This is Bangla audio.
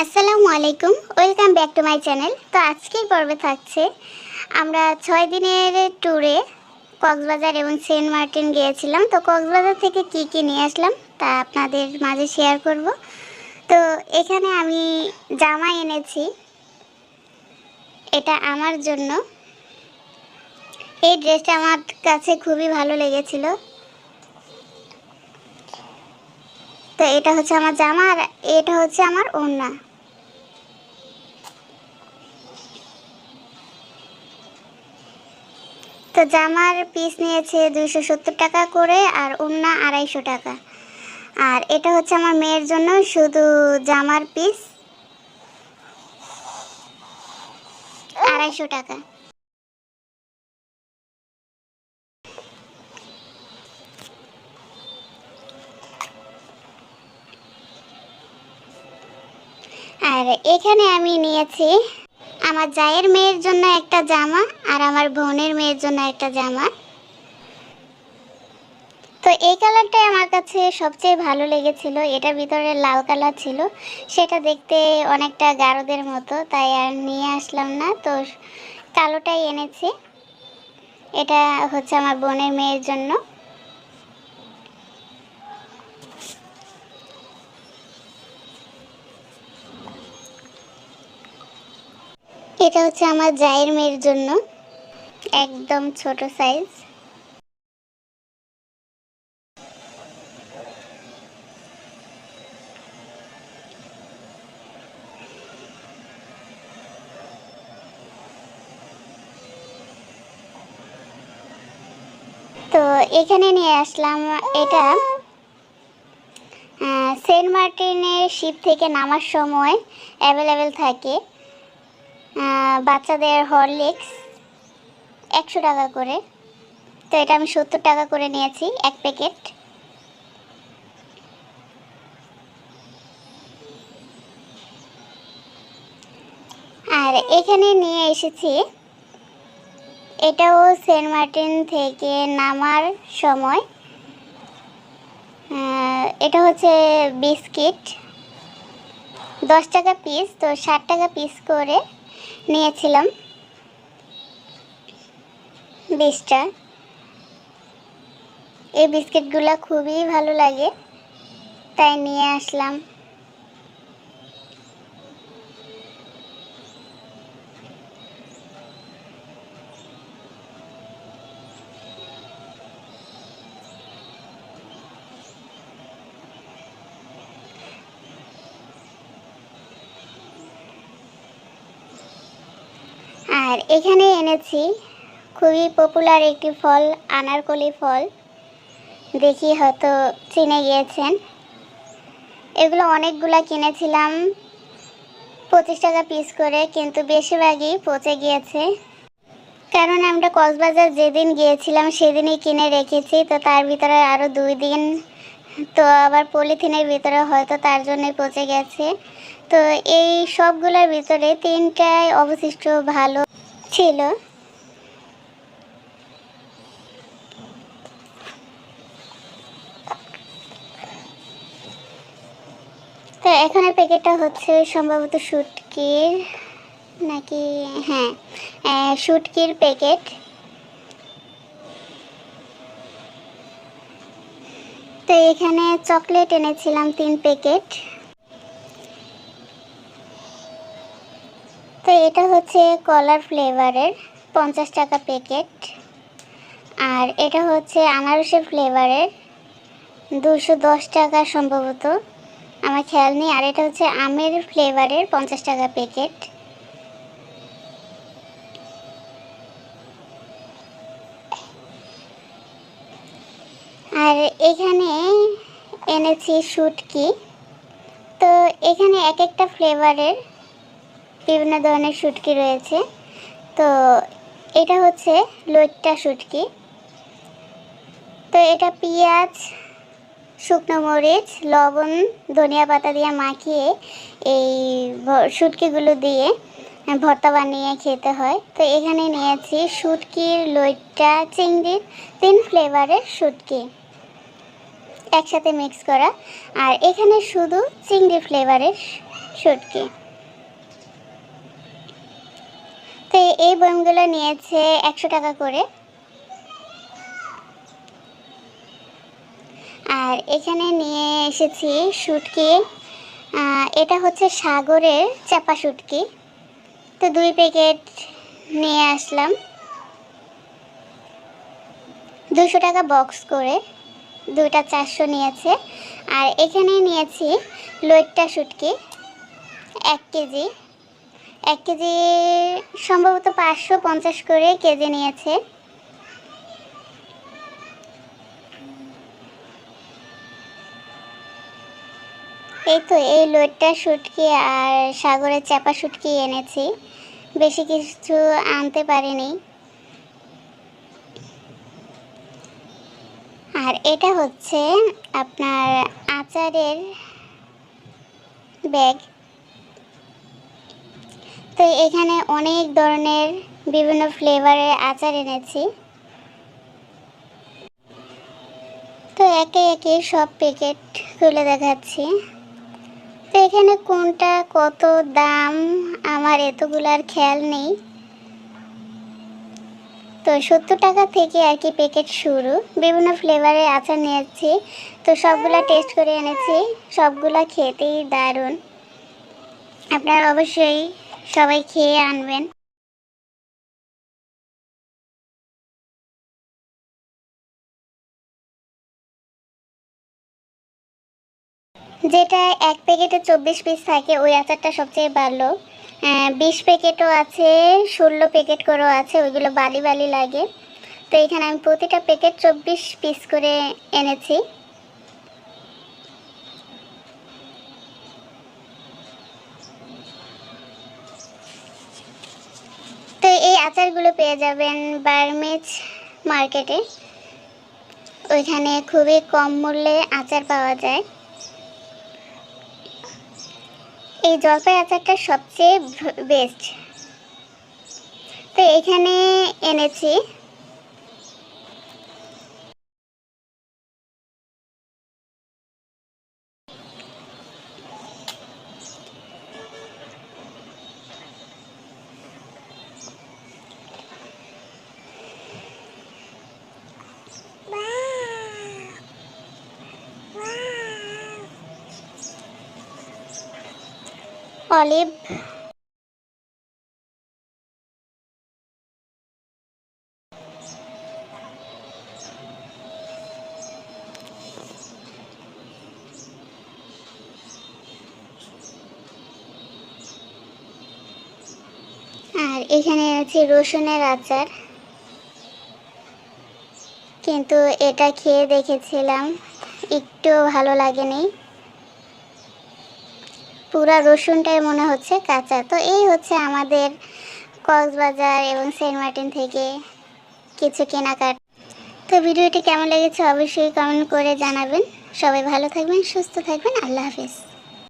আসসালামু আলাইকুম, welcome back to my channel. তো আজকের পর্বে থাকছে আমরা 6 দিনের ট্যুরে কক্সবাজার এবং সেন্ট মার্টিন গিয়েছিলাম। তো কক্সবাজার থেকে কি কি নিয়ে আসলাম তা আপনাদের মাঝে শেয়ার করব। তো এখানে আমি জামা এনেছি, এটা আমার জন্য। এই ড্রেসটা আমার কাছে খুবই ভালো লেগেছিল। তো এটা হচ্ছে আমার জামা আর এটা হচ্ছে আমার ওড়না। তো জামার পিস নিয়েছে 270 টাকা করে আর ওড়না 250 টাকা। আর এটা হচ্ছে আমার মেয়ের জন্য শুধু জামার পিস 250 টাকা। আর এখানে আমি নিয়েছি আমার জায়ের মেয়ের জন্য একটা জামা আর আমার বোনের মেয়ের জন্য একটা জামা। তো এই কালারটাই আমার কাছে সবচেয়ে ভালো লেগেছিল। এটার ভিতরে লাল কালার ছিল, সেটা দেখতে অনেকটা গারদের মতো, তাই আর নিয়ে আসলাম না। তো কালোটাই এনেছি। এটা হচ্ছে আমার বোনের মেয়ের জন্য। এটা হচ্ছে আমার জায়ের মেয়ের জন্য, একদম ছোট সাইজ। তো এখানে নিয়ে আসলাম, এটা সেন্ট মার্টিনের শিপ থেকে নামার সময় অ্যাভেলেবেল থাকে বাচ্চাদের হরলিক্স 100 টাকা করে। তো এটা আমি 70 টাকা করে নিয়েছি এক প্যাকেট। আর এখানে নিয়ে এসেছি, এটাও সেন্ট মার্টিন থেকে নামার সময়। এটা হচ্ছে বিস্কিট 10 টাকা পিস, তো 60 টাকা পিস করে নিয়েছিলাম 20টা। এই বিস্কিটগুলো খুবই ভালো লাগে, তাই নিয়ে আসলাম। আর এখানে এনেছি খুবই পপুলার একটি ফল, আনারকলি ফল। দেখি হয়তো চিনে গিয়েছেন। এগুলো অনেকগুলা কিনেছিলাম 25 টাকা পিস করে, কিন্তু বেশিরভাগই পচে গিয়েছে। কারণ আমরা কক্সবাজার যেদিন গিয়েছিলাম সেদিনই কিনে রেখেছি, তো তার ভিতরে আরও 2 দিন, তো আবার পলিথিনের ভিতরে হয়তো তার জন্যই পচে গেছে। তো এই সবগুলোর ভিতরে 3টাই অবশিষ্ট ভালো ছিল। তো এখানের প্যাকেটটা হচ্ছে সম্ভবত শুটকির, নাকি হ্যাঁ শুটকির প্যাকেট। তো এখানে চকলেট এনেছিলাম 3 প্যাকেট। তো এটা হচ্ছে কলার ফ্লেভারের 50 টাকা প্যাকেট। আর এটা হচ্ছে আনারসের ফ্লেভারের 210 টাকা সম্ভবত, আমার খেয়াল নেই। আর এটা হচ্ছে আমের ফ্লেভারের 50 টাকা প্যাকেট। আর এখানে এনেছি শুটকি। তো এখানে এক একটা ফ্লেভারের বিভিন্ন ধরনের শুটকি রয়েছে। তো এটা হচ্ছে লইট্টা শুটকি। তো এটা পেঁয়াজ, শুকনো মরিচ, লবণ, ধনিয়া পাতা দিয়ে মাখিয়ে এই শুটকিগুলো দিয়ে ভর্তা বানিয়ে খেতে হয়। তো এখানে নিয়েছি শুটকির, লইট্টা, চিংড়ির 3 ফ্লেভারের শুটকি একসাথে মিক্স করা। আর এখানে শুধু চিংড়ি ফ্লেভারের শুটকি। তো এই বয়ামগুলো নিয়েছে 100 টাকা করে। আর এখানে নিয়ে এসেছি শুটকি, এটা হচ্ছে সাগরের চাপা শুটকি। তো 2 প্যাকেট নিয়ে আসলাম, 200 টাকা বক্স করে, 2টা 400 নিয়েছে। আর এখানে নিয়েছি লইট্টা শুটকি 1 কেজি, 1 কেজি সম্ভবত 550 করে কেজি নিয়েছে। এই তো এই লইট্টা শুটকি আর সাগরের চাপা শুটকি এনেছি, বেশি কিছু আনতে পারিনি। আর এটা হচ্ছে আপনার আচারের ব্যাগ। তো এখানে অনেক ধরনের বিভিন্ন ফ্লেভারের আচার এনেছি। তো একে একে সব প্যাকেট খুলে দেখাচ্ছি। তো এখানে কোনটা কত দাম আমার এতগুলার খেয়াল নেই। তো 70 টাকা থেকে আর কি প্যাকেট শুরু। বিভিন্ন ফ্লেভারের আচার নিয়েছি, তো সবগুলা টেস্ট করে এনেছি, সবগুলা খেতেই দারুণ। আপনারা অবশ্যই সবাই খেয়ে আনবেন। যেটা 1 প্যাকেটে 24 পিস থাকে ওই আচারটা সবচেয়ে ভালো। 20 প্যাকেটও আছে, 16 প্যাকেট করেও আছে, ওইগুলো বালি বালি লাগে। তো এখানে আমি প্রতিটা প্যাকেট 24 পিস করে এনেছি। তো এই আচারগুলো পেয়ে যাবেন বার্মেজ মার্কেটে, ওইখানে খুবই কম মূল্যে আচার পাওয়া যায়। এই জলপাই আচারটা সবচেয়ে বেস্ট। তো এখানে এনেছি অলিভ, আর এখানে আছে রসুনের আচার। কিন্তু এটা খেয়ে দেখেছিলাম, একটু ভালো লাগেনি, পুরা রসুনটাই মনে হচ্ছে কাঁচা। তো এই হচ্ছে আমাদের কক্সবাজার এবং সেন্ট মার্টিন থেকে কিছু কেনাকাটা। তো ভিডিওটি কেমন লেগেছে অবশ্যই কমেন্ট করে জানাবেন। সবাই ভালো থাকবেন, সুস্থ থাকবেন, আল্লাহ হাফিজ।